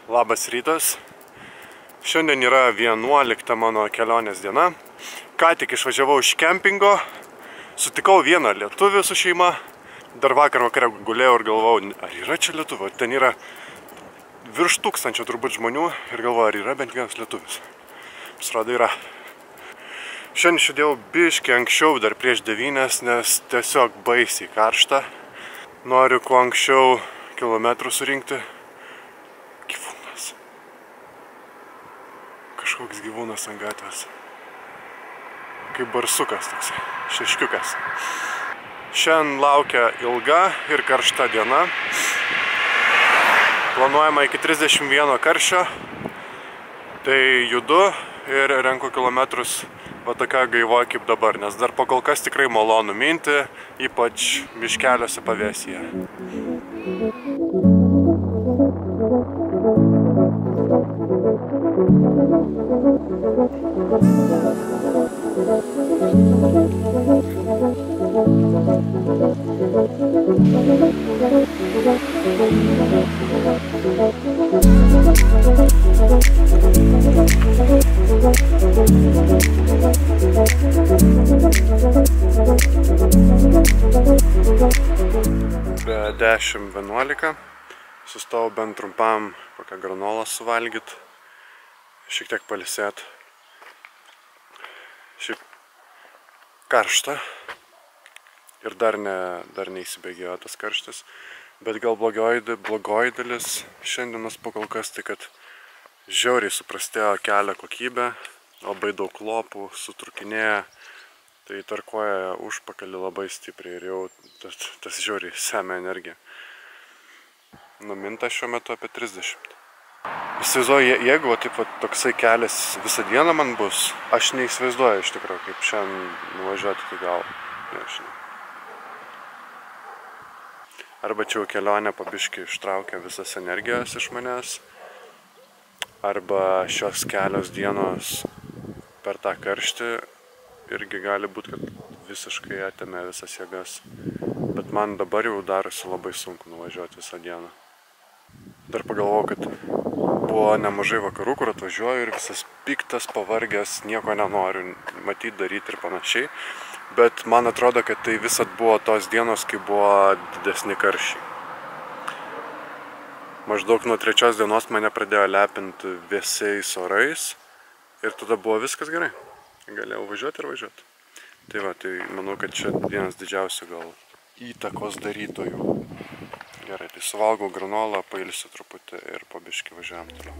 Labas rytas. Šiandien yra 11 mano kelionės diena. Ką tik išvažiavau iš kempingo. Sutikau vieną lietuvį su šeima. Dar vakar vakare gulėjau ir galvojau, ar yra čia lietuvio. Ten yra virš 1000 turbūt žmonių ir galvoju, ar yra bent vienas lietuvis. Pasirodo, yra. Šiandien išjudėjau biškį anksčiau, dar prieš 9, nes tiesiog baisiai karšta. Noriu kuo anksčiau kilometrų surinkti. Gyvūnas. Kažkoks gyvūnas ant gatvės. Kaip barsukas toks, šeškiukas. Šiandien laukia ilga ir karšta diena. Planuojama iki 31 karščio. Tai judu ir renku kilometrus va tokia gaivoja kaip dabar, nes dar pakol kas tikrai malonu minti, ypač miškeliuose pavėsyje. Be 10:11 sustojau bent trumpam kokią granolą suvalgyt, šiek tiek pailsėt. Šiaip karšta ir dar neįsibėgėjo tas karštis, bet gal blogoji dalis šiandienos pakol kas tai, kad žiauriai suprastėjo kelio kokybė, labai daug lopų, sutrukinėja, tai tarkuoja užpakalį labai stipriai ir jau tas žiauriai semia energiją. Numinta šiuo metu apie 30. Įsivaizduoju, jeigu taip toksai kelias visą dieną man bus, aš neįsivaizduoju iš tikrųjų, kaip šiandien nuvažiuoti iki galo. Nežinau. Arba čia kelionė po biškį ištraukia visas energijas iš manęs, arba šios kelios dienos per tą karštį irgi gali būti, kad visiškai atėmė visas jėgas. Bet man dabar jau darosi labai sunku nuvažiuoti visą dieną. Dar pagalvojau, kad buvo nemažai vakarų, kur atvažiuoju ir visas piktas, pavargęs, nieko nenoriu matyti, daryti ir panašiai. Bet man atrodo, kad tai visat buvo tos dienos, kai buvo didesni karščiai. Maždaug nuo 3 dienos mane pradėjo lepinti vėsiais orais ir tada buvo viskas gerai. Galėjau važiuoti ir važiuoti. Tai va, tai manau, kad čia vienas didžiausių gal įtakos darytojų. Gerai, tai suvalgau granolą, pailsiu truputį ir po biškį važiuojam toliau.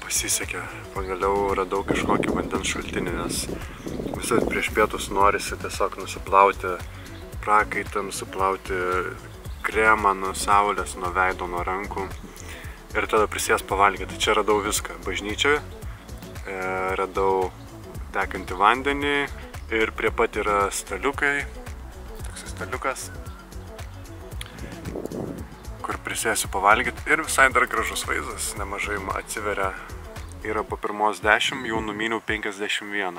Pasisekė, pagaliau radau kažkokį vandens šaltinį, nes visai prieš pietus norisi tiesiog nusiplauti prakaitą, nusiplauti kremą nuo saulės, nuo veido, nuo rankų ir tada prisės pavalgyti. Čia radau viską. Bažnyčioje radau tekantį vandenį ir prie pat yra staliukai, toks staliukas, kur prisėsiu pavalgyti ir visai dar gražus vaizdas, nemažai atsiveria. Yra po pirmos 10, jau numyniau 51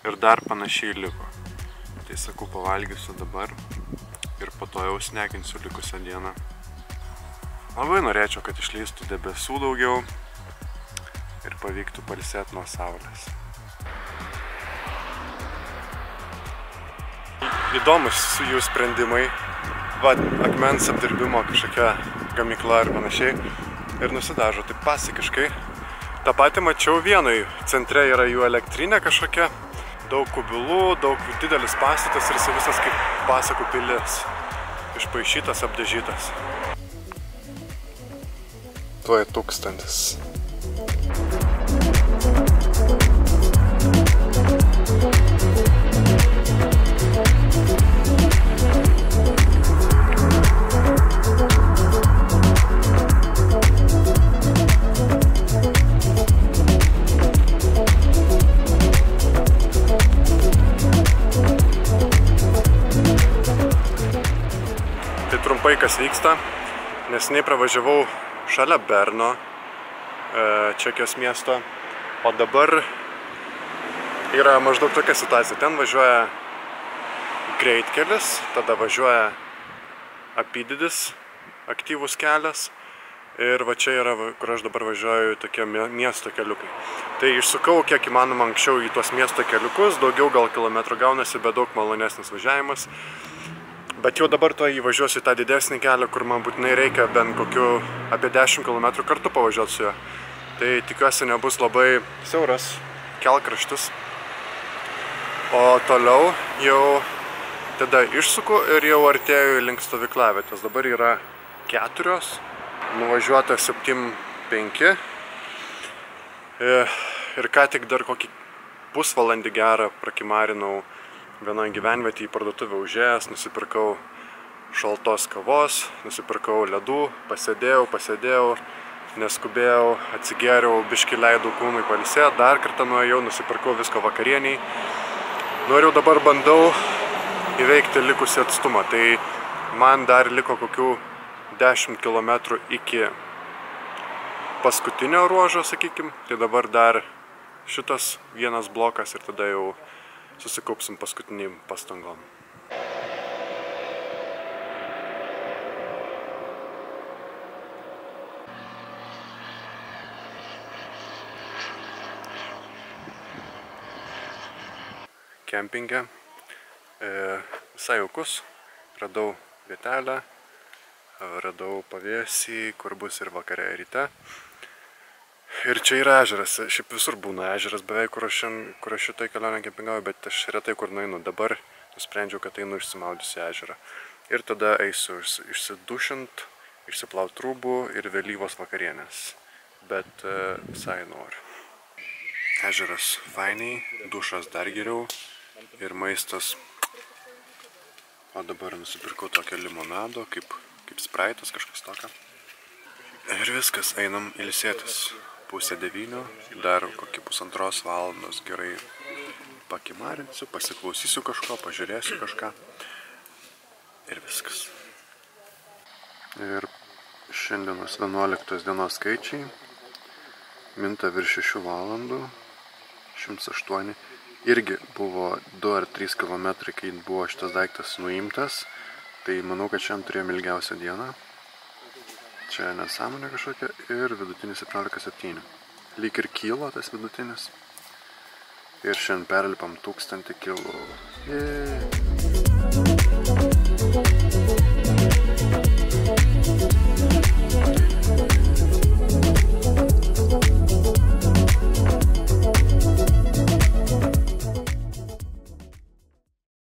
ir dar panašiai liko. Tai sakau, pavalgysiu dabar ir po to jau snekinsiu likusią dieną. Labai norėčiau, kad išleistų debesų daugiau, ir pavyktų pailsėti nuo saulės. Įdomus jų sprendimai, akmens apdirbimo kažkokia gamykla ir panašiai, ir nusidažo taip pasakiškai. Ta patį mačiau vienoj, centre yra jų elektrinė kažkokia, daug kubilų, daug didelis pastatas ir jis visas kaip pasakų pilis, išpaišytas, apdažytas. Tuoj 1000. Tai trumpai kas vyksta, neseniai pravažiavau šalia Berno, Čekijos miesto, o dabar yra maždaug tokia situacija. Ten važiuoja greitkelis, tada važiuoja apydidis, aktyvus kelias ir va čia yra, kur aš dabar važiuoju, tokie miesto keliukai. Tai išsukau kiek įmanoma anksčiau į tuos miesto keliukus, daugiau gal kilometrų gaunasi, bet daug malonesnis važiavimas. Bet jau dabar to įvažiuosiu į tą didesnį kelią, kur man būtinai reikia bent kokiu apie 10 km kartu pavažiuoti su juo. Tai tikiuosi nebus labai siauras kelkraštis. O toliau jau tada išsuku ir jau artėju link stovyklavietės. Dabar yra 4, nuvažiuota 7:05. Ir ką tik dar kokį pusvalandį gerą prakimarinau vienoje gyvenvietėje į parduotuvę užėjęs, nusipirkau šaltos kavos, nusipirkau ledų, pasėdėjau, neskubėjau, atsigėriau, biškį leidau kūnui pailsėti, dar kartą nuėjau, nusipirkau visko vakarieniai. Nu ir jau dabar bandau įveikti likusį atstumą, tai man dar liko kokių 10 km iki paskutinio ruožo, sakykim, tai dabar dar šitas vienas blokas ir tada jau susikaupsim paskutiniai pastangom. Kempinge visai jaukus, radau vietelę, radau pavėsį, kur bus ir vakare, ir ryte. Ir čia yra ežeras, šiaip visur būna ežeras beveik, kur aš šitoj kelionę kempingauju, bet aš retai kur nueinu. Dabar nusprendžiau, kad einu išsimaudysiu ežerą. Ir tada eisiu išsidušint, išsiplaut rūbų ir vėlyvos vakarienės. Bet visai noriu. Ežeras fainiai, dušas dar geriau ir maistas. O dabar nusipirkau tokią limonado, kaip spraitas, kažkas tokio. Ir viskas, einam ilsėtis. 8:30, dar kokį 1,5 valandos gerai pakimarinsiu, pasiklausysiu kažko, pažiūrėsiu kažką. Ir viskas. Ir šiandienos 11 dienos skaičiai. Minta virš 6 valandų, 108. Irgi buvo 2 ar 3 km, kai buvo šitas daiktas nuimtas. Tai manau, kad šiandien turėjom ilgiausią dieną. Čia nesąmonė kažkokia ir vidutinis 17,7. Lyg ir kilo tas vidutinis. Ir šiandien perlipam 1000 kilų.